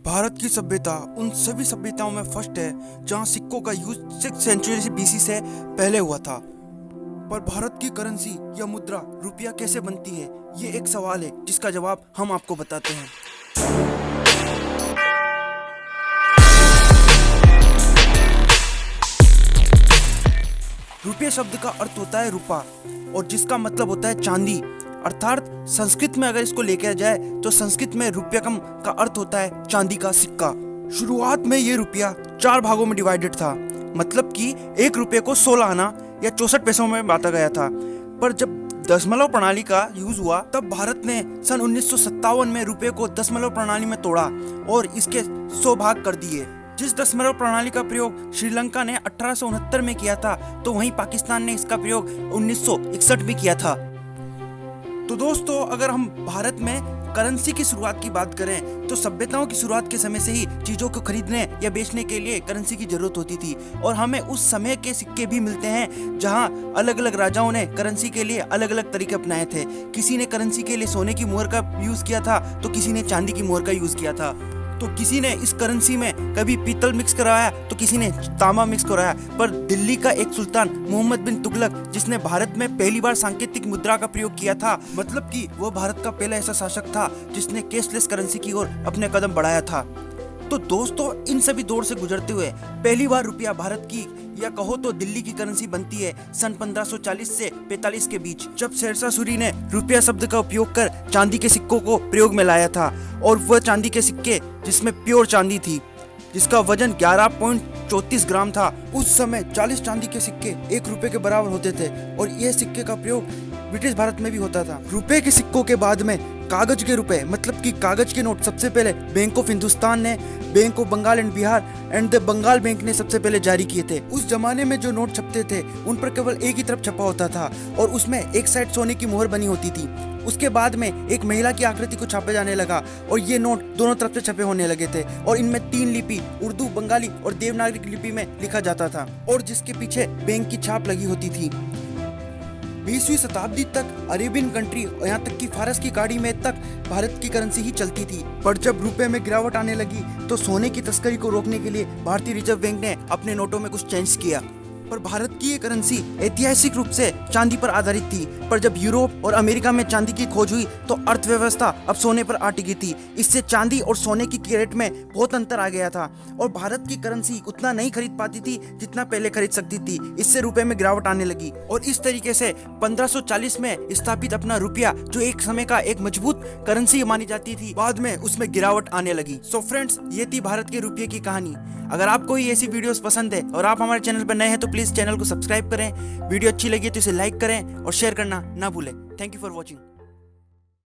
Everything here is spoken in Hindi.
भारत की सभ्यता उन सभी सभ्यताओं में फर्स्ट है जहां सिक्कों का यूज 6th सेंचुरी से बीसी से पहले हुआ था। पर भारत की करेंसी या मुद्रा रुपया कैसे बनती है, ये एक सवाल है जिसका जवाब हम आपको बताते हैं। रुपये शब्द का अर्थ होता है रुपा और जिसका मतलब होता है चांदी। अर्थात संस्कृत में अगर इसको लेकर जाए तो संस्कृत में रुपयकम का अर्थ होता है चांदी का सिक्का। शुरुआत में ये रुपया 4 भागों में डिवाइडेड था, मतलब कि 1 रुपये को 16 आना या 64 पैसों में बांटा गया था। पर जब दशमलव प्रणाली का यूज हुआ तब भारत ने सन 1957 में रुपये को दशमलव प्रणाली में तोड़ा और इसके 100 भाग कर दिए। जिस दशमलव प्रणाली का प्रयोग श्रीलंका ने 1869 में किया था तो वहीं पाकिस्तान ने इसका प्रयोग 1961 में किया था। तो दोस्तों, अगर हम भारत में करेंसी की शुरुआत की बात करें तो सभ्यताओं की शुरुआत के समय से ही चीजों को खरीदने या बेचने के लिए करेंसी की जरूरत होती थी और हमें उस समय के सिक्के भी मिलते हैं जहां अलग अलग राजाओं ने करेंसी के लिए अलग अलग तरीके अपनाए थे। किसी ने करेंसी के लिए सोने की मोहर का यूज किया था तो किसी ने चांदी की मोहर का यूज किया था। तो किसी ने इस करेंसी में कभी पीतल मिक्स कराया तो किसी ने तांबा मिक्स कराया। पर दिल्ली का एक सुल्तान मोहम्मद बिन तुगलक, जिसने भारत में पहली बार सांकेतिक मुद्रा का प्रयोग किया था, मतलब कि वो भारत का पहला ऐसा शासक था जिसने कैशलेस करेंसी की ओर अपने कदम बढ़ाया था। तो दोस्तों, इन सभी दौर से गुजरते हुए पहली बार रुपया भारत की या कहो तो दिल्ली की करेंसी बनती है सन 1540 से 45 के बीच, जब शेरशाह सूरी ने रुपया शब्द का उपयोग कर चांदी के सिक्कों को प्रयोग में लाया था। और वह चांदी के सिक्के जिसमें प्योर चांदी थी, जिसका वजन 11.34 ग्राम था। उस समय 40 चांदी के सिक्के 1 रुपए के बराबर होते थे और यह सिक्के का प्रयोग ब्रिटिश भारत में भी होता था। रुपए के सिक्कों के बाद में कागज के रुपए, मतलब कि कागज के नोट सबसे पहले बैंक ऑफ हिंदुस्तान ने, bank of Bengal and Bihar and the Bengal bank ने सबसे पहले जारी किए थे। उस जमाने में जो नोट छपते थे उन पर केवल एक ही तरफ छपा होता था और उसमें एक साइड सोने की मोहर बनी होती थी। उसके बाद में एक महिला की आकृति को छापे जाने लगा और ये नोट दोनों तरफ से छपे होने लगे थे और इनमें 3 लिपि, उर्दू, बंगाली और देवनागरी लिपि में लिखा जाता था और जिसके पीछे बैंक की छाप लगी होती थी। 20वीं शताब्दी तक अरेबियन कंट्री और यहाँ तक कि फारस की खाड़ी में तक भारत की करेंसी ही चलती थी। पर जब रुपए में गिरावट आने लगी तो सोने की तस्करी को रोकने के लिए भारतीय रिजर्व बैंक ने अपने नोटों में कुछ चेंज किया। पर भारत की ये करेंसी ऐतिहासिक रूप से चांदी पर आधारित थी, पर जब यूरोप और अमेरिका में चांदी की खोज हुई तो अर्थव्यवस्था अब सोने पर आ टिकी थी। इससे चांदी और सोने की रेट में बहुत अंतर आ गया था और भारत की करेंसी उतना नहीं खरीद पाती थी जितना पहले खरीद सकती थी। इससे रुपए में गिरावट आने लगी और इस तरीके से 1540 में स्थापित अपना रुपया, जो एक समय का एक मजबूत करेंसी मानी जाती थी, बाद में उसमें गिरावट आने लगी। सो फ्रेंड्स, ये थी भारत के रुपये की कहानी। अगर आपको ये ऐसी वीडियोस पसंद है और आप हमारे चैनल पर नए हैं तो प्लीज चैनल को सब्सक्राइब करें। वीडियो अच्छी लगी तो इसे लाइक करें और शेयर करना ना भूलें। Thank you for watching.